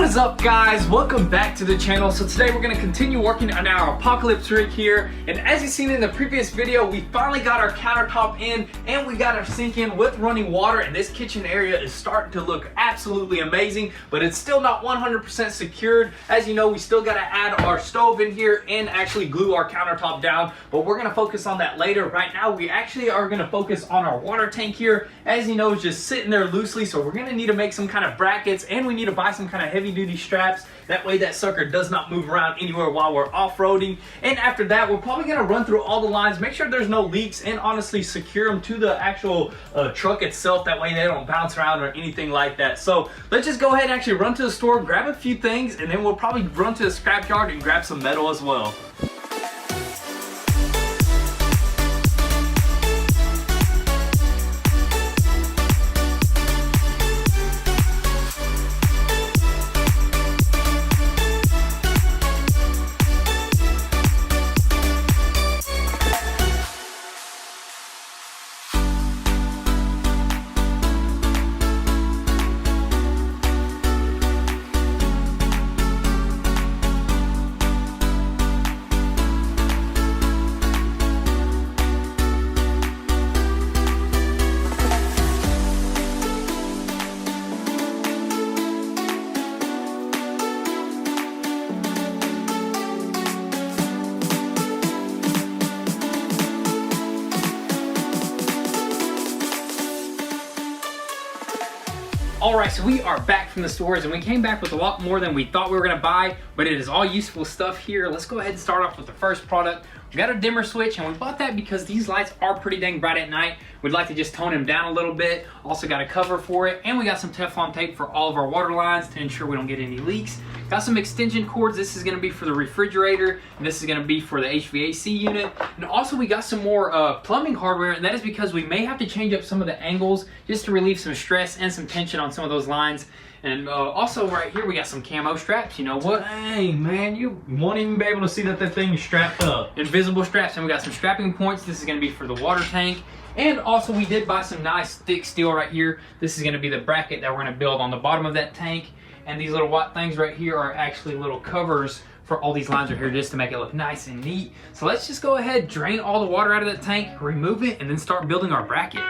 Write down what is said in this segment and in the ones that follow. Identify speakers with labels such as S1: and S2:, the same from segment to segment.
S1: What is up, guys? Welcome back to the channel. So today we're going to continue working on our apocalypse rig here, and as you've seen in the previous video, we finally got our countertop in and we got our sink in with running water, and this kitchen area is starting to look absolutely amazing, but it's still not 100% secured. As you know, we still got to add our stove in here and actually glue our countertop down, but we're going to focus on that later. Right now we actually are going to focus on our water tank here. As you know, it's just sitting there loosely, so we're going to need to make some kind of brackets, and we need to buy some kind of heavy duty straps. That way that sucker does not move around anywhere while we're off-roading. And after that, we're probably going to run through all the lines, make sure there's no leaks, and honestly secure them to the actual truck itself. That way they don't bounce around or anything like that. So let's just go ahead and actually run to the store, grab a few things, and then we'll probably run to the scrapyard and grab some metal as well. Alright, so we are back from the stores, and we came back with a lot more than we thought we were going to buy, but it is all useful stuff here. Let's go ahead and start off with the first product. We got a dimmer switch, and we bought that because these lights are pretty dang bright at night. We'd like to just tone them down a little bit. Also got a cover for it, and we got some Teflon tape for all of our water lines to ensure we don't get any leaks. Got some extension cords. This is going to be for the refrigerator, and this is going to be for the HVAC unit. And also we got some more plumbing hardware, and that is because we may have to change up some of the angles just to relieve some stress and some tension on some of those lines. And also right here we got some camo straps. You know what?
S2: Hey man, you won't even be able to see that thing is strapped up.
S1: Invisible straps. And we got some strapping points. This is going to be for the water tank. And also we did buy some nice thick steel right here. This is going to be the bracket that we're going to build on the bottom of that tank. And these little white things right here are actually little covers for all these lines right here, just to make it look nice and neat. So let's just go ahead, drain all the water out of that tank, remove it, and then start building our bracket.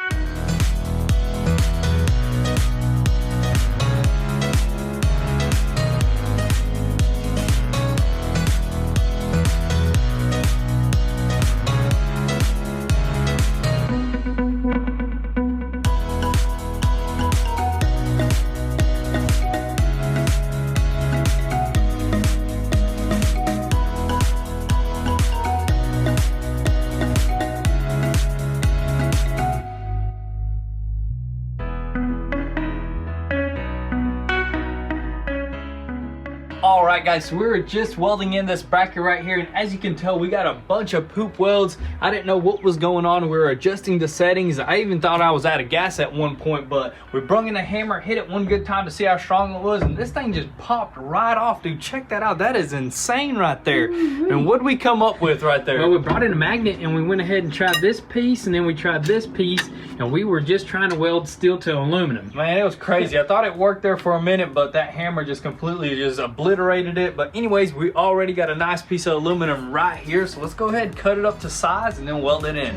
S1: Alright guys, so we were just welding in this bracket right here, and as you can tell we got a bunch of poop welds. I didn't know what was going on. We were adjusting the settings. I even thought I was out of gas at one point, but we brung in a hammer, hit it one good time to see how strong it was, and this thing just popped right off. Dude, check that out. That is insane right there. And what did we come up with right there? Well, we brought in a magnet and we went ahead and tried this piece, and then we tried this piece, and we were just trying to weld steel to aluminum.
S2: Man, it was crazy. I thought it worked there for a minute, but that hammer just completely just obliterated it. But anyways, we already got a nice piece of aluminum right here, so let's go ahead and cut it up to size and then weld it in.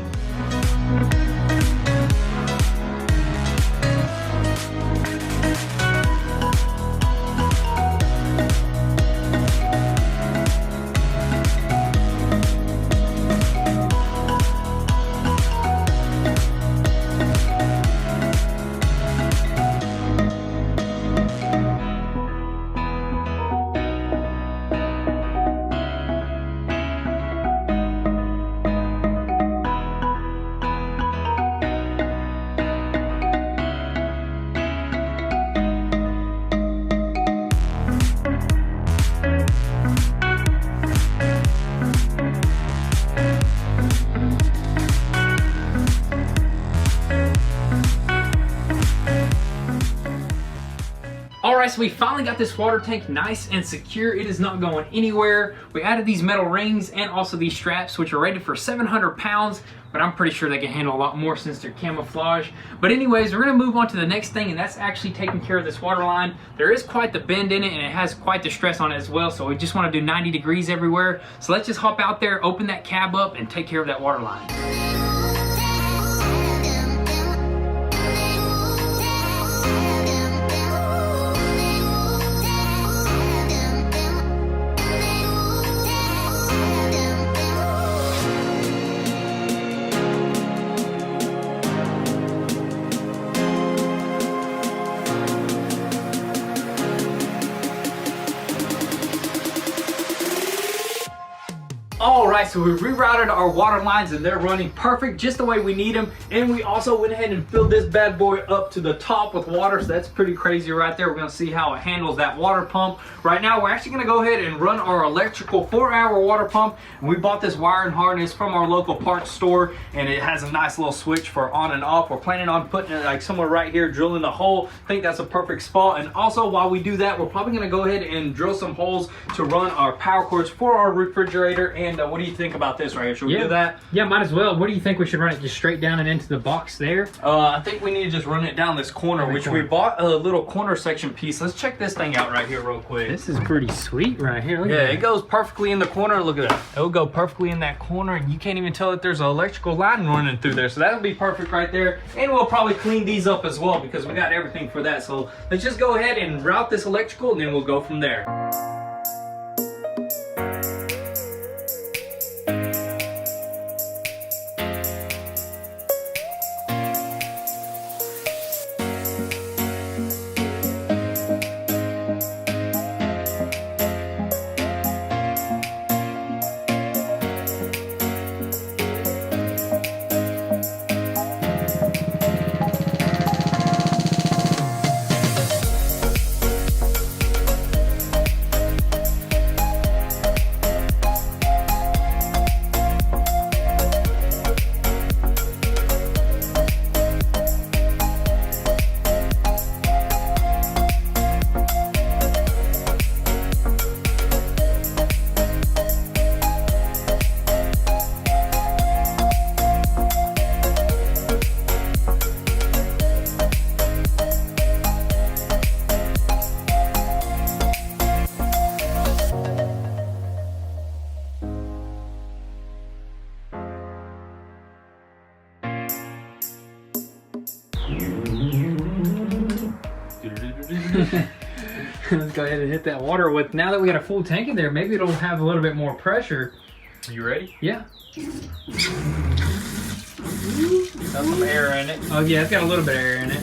S1: All right, so we finally got this water tank nice and secure. It is not going anywhere. We added these metal rings and also these straps, which are rated for 700 pounds, but I'm pretty sure they can handle a lot more since they're camouflage. But anyways, we're gonna move on to the next thing, and that's actually taking care of this water line. There is quite the bend in it, and it has quite the stress on it as well, so we just wanna do 90 degrees everywhere. So let's just hop out there, open that cab up, and take care of that water line. All right, so we rerouted our water lines and they're running perfect, just the way we need them. And we also went ahead and filled this bad boy up to the top with water, so that's pretty crazy right there. We're gonna see how it handles that water pump. Right now, we're actually gonna go ahead and run our electrical 4-hour water pump. And we bought this wiring harness from our local parts store, and it has a nice little switch for on and off. We're planning on putting it like somewhere right here, drilling the hole. I think that's a perfect spot. And also, while we do that, we're probably gonna go ahead and drill some holes to run our power cords for our refrigerator. And what do you think about this right here? Should we do that?
S2: Yeah, might as well. What do you think we should run it just straight down and into the box there?
S1: I think we need to just run it down this corner, which we bought a little corner section piece. Let's check this thing out right here real quick.
S2: This is pretty sweet right here. Look at that.
S1: It goes perfectly in the corner. Look at that. It'll go perfectly in that corner, and you can't even tell that there's an electrical line running through there. So that'll be perfect right there. And we'll probably clean these up as well because we got everything for that. So let's just go ahead and route this electrical, and then we'll go from there.
S2: Let's go ahead and hit that water with. Now that we got a full tank in there, maybe it'll have a little bit more pressure.
S1: Are you ready?
S2: Yeah.
S1: Got some air in it.
S2: Oh yeah, it's got a little bit of air in it.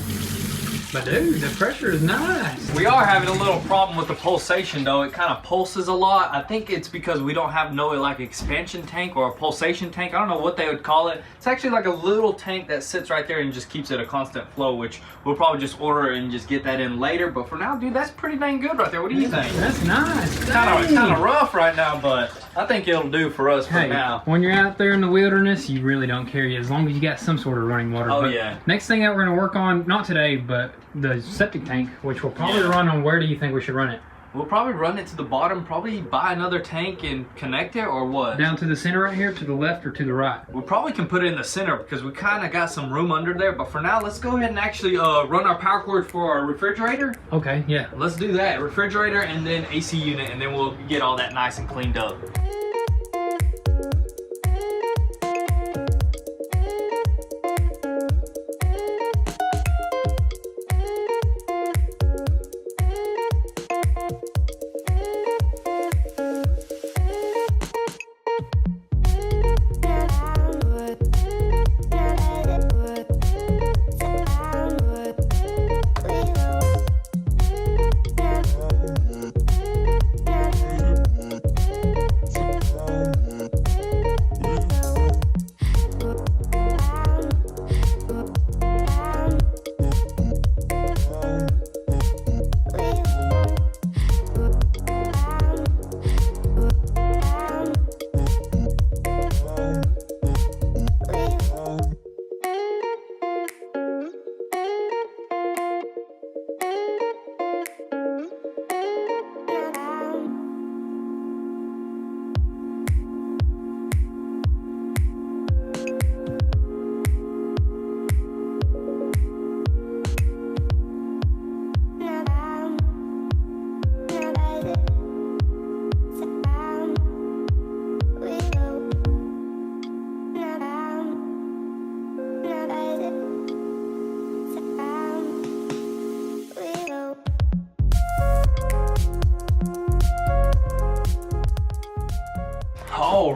S2: But dude, the pressure is nice.
S1: We are having a little problem with the pulsation though. It kind of pulses a lot. I think it's because we don't have no like expansion tank or a pulsation tank. I don't know what they would call it. It's actually like a little tank that sits right there and just keeps it a constant flow, which we'll probably just order and just get that in later. But for now, dude, that's pretty dang good right there. What do you think?
S2: That's nice.
S1: It's kind of rough right now, but I think it'll do for us for now.
S2: When you're out there in the wilderness, you really don't care as long as you got some sort of running water.
S1: Oh,
S2: but
S1: yeah.
S2: Next thing that we're going to work on, not today, but the septic tank, which we'll probably run on. Where do you think we should run it?
S1: We'll probably run it to the bottom, probably buy another tank and connect it, or what?
S2: Down to the center right here, to the left or to the right?
S1: We probably can put it in the center because we kind of got some room under there. But for now, let's go ahead and actually run our power cord for our refrigerator.
S2: Okay, yeah.
S1: Let's do that. Refrigerator and then AC unit, and then we'll get all that nice and cleaned up.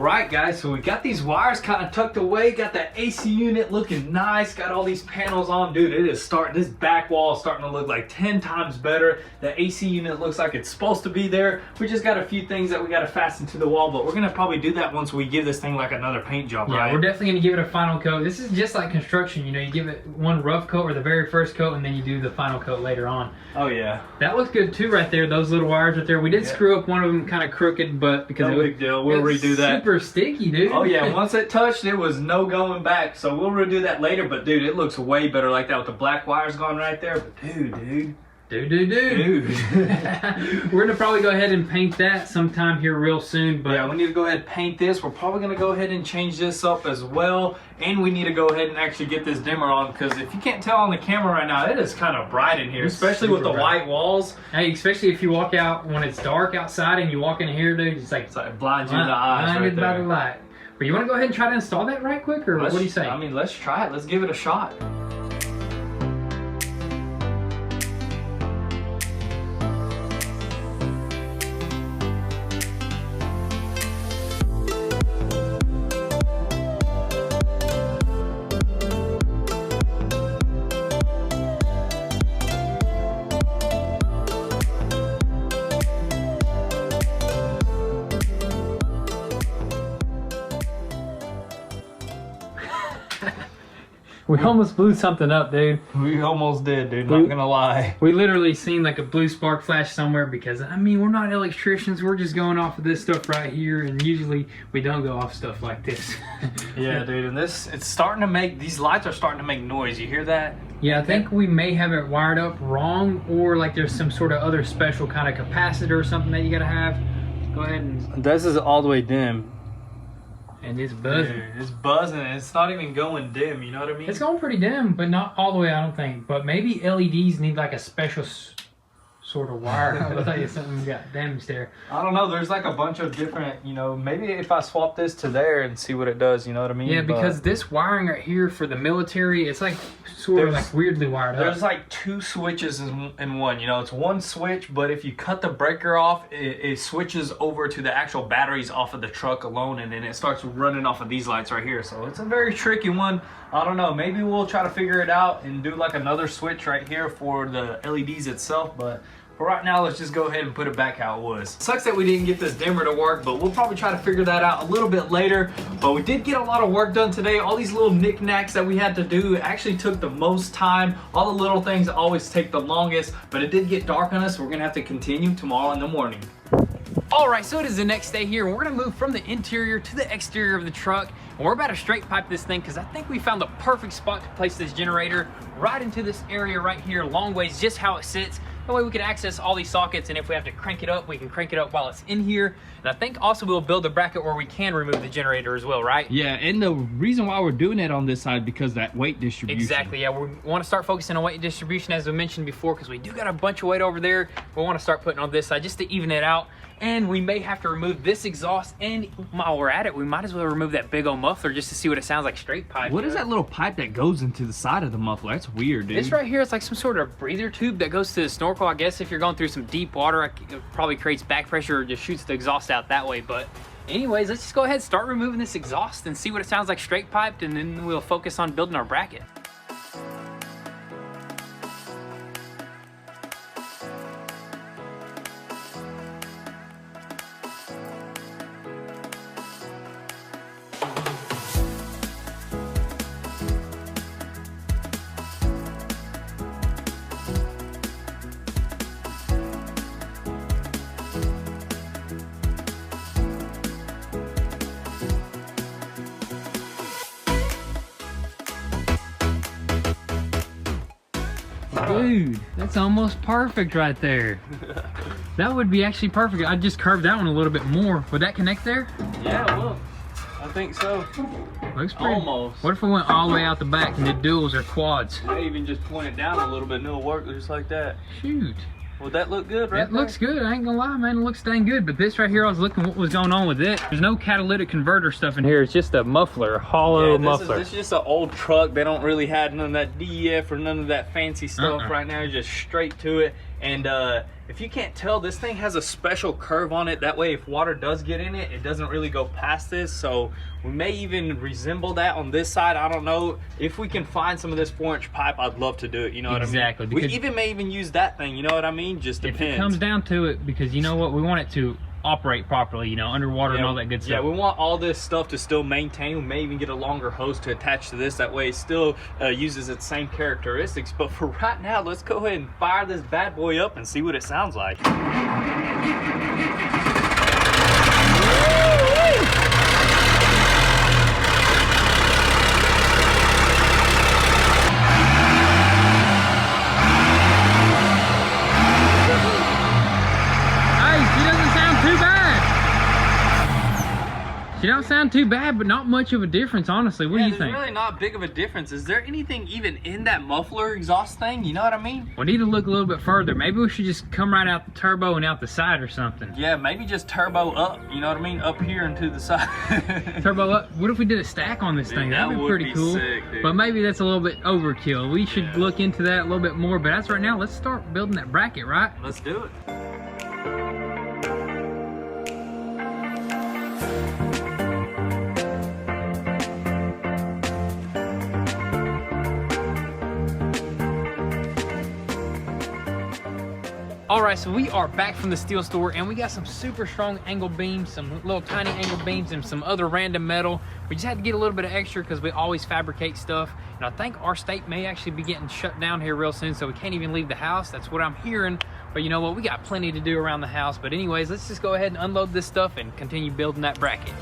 S2: Alright guys, so we got these wires kind of tucked away, got that AC unit looking nice, got all these panels on. Dude, it is starting, this back wall is starting to look like 10 times better. The AC unit looks like it's supposed to be there. We just got a few things that we got to fasten to the wall, but we're going to probably do that once we give this thing like another paint job,
S3: yeah,
S2: right?
S3: We're definitely going to give it a final coat. This is just like construction, you know, you give it one rough coat or the very first coat, and then you do the final coat later on.
S2: Oh yeah.
S3: That looks good too right there, those little wires right there. We did screw up one of them kind of crooked, but because
S2: no big deal, we'll redo that.
S3: Super sticky, dude.
S2: Oh yeah, once it touched, it was no going back. So we'll redo that later, but dude, it looks way better like that with the black wires going right there. But dude.
S3: We're gonna probably go ahead and paint that sometime here real soon. But
S2: yeah, we need to go ahead and paint this. We're probably gonna go ahead and change this up as well. And we need to go ahead and actually get this dimmer on, because if you can't tell on the camera right now, it is kind of bright in here, especially with the white walls.
S3: Hey, especially if you walk out when it's dark outside and you walk in here, dude, it's like
S2: it blinds you in the eyes
S3: blinded by the light. But you want to go ahead and try to install that right quick, or what do you say?
S2: I mean, let's try it. Let's give it a shot.
S3: We almost blew something up, dude.
S2: We almost did, dude. Not gonna lie.
S3: We literally seen like a blue spark flash somewhere, because I mean, we're not electricians. We're just going off of this stuff right here, and usually we don't go off stuff like this.
S2: Yeah, dude. And this, it's starting to make, these lights are starting to make noise. You hear that?
S3: Yeah, I think we may have it wired up wrong, or like there's some sort of other special kind of capacitor or something that you gotta have. Go ahead and.
S2: This is all the way dim.
S3: And it's buzzing.
S2: Dude, it's buzzing. It's not even going dim, you know what I mean?
S3: It's going pretty dim, but not all the way, I don't think. But maybe LEDs need like a special sort of wire. I'll tell you something got damaged there.
S2: I don't know. There's like a bunch of different, you know, maybe if I swap this to there and see what it does, you know what I mean?
S3: Yeah, because this wiring right here for the military, it's like sort of like weirdly wired up.
S2: There's like two switches in one, you know, it's one switch, but if you cut the breaker off, it switches over to the actual batteries off of the truck alone, and then it starts running off of these lights right here. So it's a very tricky one. I don't know, maybe we'll try to figure it out and do like another switch right here for the LEDs itself, but for right now, let's just go ahead and put it back how it was. Sucks that we didn't get this dimmer to work, but we'll probably try to figure that out a little bit later. But we did get a lot of work done today. All these little knickknacks that we had to do actually took the most time. All the little things always take the longest, but it did get dark on us. So we're gonna have to continue tomorrow in the morning.
S3: Alright, so it is the next day here, and we're gonna move from the interior to the exterior of the truck, and we're about to straight pipe this thing, because I think we found the perfect spot to place this generator right into this area right here, long ways, just how it sits. That way we can access all these sockets, and if we have to crank it up, we can crank it up while it's in here. And I think also we'll build a bracket where we can remove the generator as well, right?
S1: Yeah, and the reason why we're doing it on this side, because that weight distribution.
S3: Exactly, yeah, we want to start focusing on weight distribution, as we mentioned before, because we do got a bunch of weight over there. We want to start putting on this side just to even it out. And we may have to remove this exhaust, and while we're at it, we might as well remove that big old muffler just to see what it sounds like straight pipe.
S1: What is that little pipe that goes into the side of the muffler? That's weird, dude.
S3: This right here is like some sort of breather tube that goes to the snorkel. I guess if you're going through some deep water, it probably creates back pressure or just shoots the exhaust out that way. But anyways, let's just go ahead and start removing this exhaust and see what it sounds like straight piped, and then we'll focus on building our bracket. Dude, that's almost perfect right there. That would be actually perfect. I'd just curve that one a little bit more. Would that connect there?
S2: Yeah, look. I think so.
S3: Looks pretty.
S2: Almost.
S3: What if we went all the way out the back and did duals or quads?
S2: I even just point it down a little bit and it'll work just like that.
S3: Shoot.
S2: Would that look good right
S3: It looks good. I ain't gonna lie, man. It looks dang good. But this right here, I was looking what was going on with it. There's no catalytic converter stuff in here. It's just a muffler, a hollow muffler.
S2: This is just an old truck. They don't really have none of that DEF or none of that fancy stuff right now. Just straight to it. And if you can't tell, this thing has a special curve on it. That way if water does get in it, it doesn't really go past this. So we may even resemble that on this side. I don't know. If we can find some of this 4-inch pipe, I'd love to do it. You know what I mean?
S3: Exactly.
S2: We may even use that thing. You know what I mean? Just depends.
S3: If it comes down to it, because you know what, we want it to operate properly, you know, underwater and all that good stuff.
S2: Yeah, we want all this stuff to still maintain. We may even get a longer hose to attach to this. That way it still uses its same characteristics. But for right now, let's go ahead and fire this bad boy up and see what it sounds like.
S3: She don't sound too bad, but not much of a difference, honestly. What do you think?
S2: There's really not big of a difference. Is there anything even in that muffler exhaust thing? You know what I mean?
S3: We need to look a little bit further. Maybe we should just come right out the turbo and out the side or something.
S2: Yeah, maybe just turbo up. You know what I mean? Up here and to the side.
S3: Turbo up. What if we did a stack on this thing? That'd be pretty cool.
S2: Sick, dude.
S3: But maybe that's a little bit overkill. We should look into that a little bit more. But as right now, let's start building that bracket, right?
S2: Let's do it.
S3: All right, so we are back from the steel store and we got some super strong angle beams, some little tiny angle beams and some other random metal. We just had to get a little bit of extra because we always fabricate stuff. And I think our state may actually be getting shut down here real soon, so we can't even leave the house. That's what I'm hearing. But you know what, we got plenty to do around the house. But anyways, let's just go ahead and unload this stuff and continue building that bracket.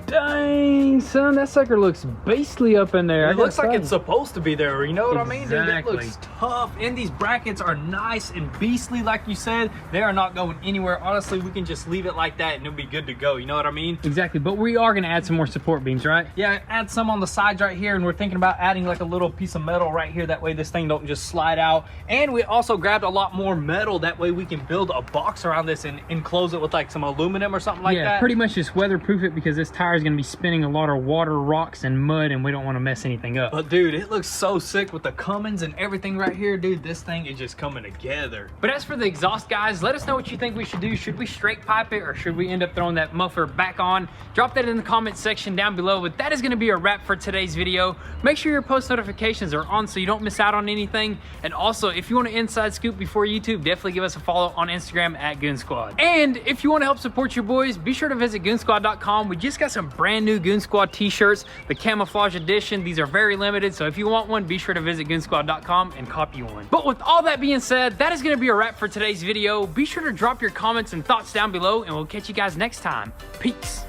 S3: Dang, son, that sucker looks beastly up in there.
S2: It looks like it's supposed to be there, you know what I mean? Dude, that
S3: Exactly.
S2: looks tough. And these brackets are nice and beastly, like you said. They are not going anywhere. Honestly, we can just leave it like that and it'll be good to go, you know what I mean?
S3: Exactly, but we are gonna add some more support beams, right?
S2: Yeah, add some on the sides right here, and we're thinking about adding like a little piece of metal right here. That way this thing don't just slide out. And we also grabbed a lot more metal. That way we can build a box around this and enclose it with like some aluminum or something like that.
S3: Yeah, pretty much just weatherproof it because this tire is gonna be spinning a lot of water, rocks, and mud, and we don't want to mess anything up.
S2: But dude, it looks so sick with the Cummins and everything right here. Dude, this thing is just coming together.
S3: But as for the exhaust, guys, let us know what you think we should do. Should we straight pipe it or should we end up throwing that muffler back on? Drop that in the comment section down below. But that is going to be a wrap for today's video. Make sure your post notifications are on so you don't miss out on anything. And also, if you want an inside scoop before YouTube, definitely give us a follow on Instagram at goonzquad. And if you want to help support your boys, be sure to visit goonzquad.com. We just got some brand new Goonzquad t-shirts, the camouflage edition. These are very limited, so if you want one, be sure to visit goonzquad.com and copy one. But with all that being said, that is going to be a wrap for today's video. Be sure to drop your comments and thoughts down below, and we'll catch you guys next time. Peace.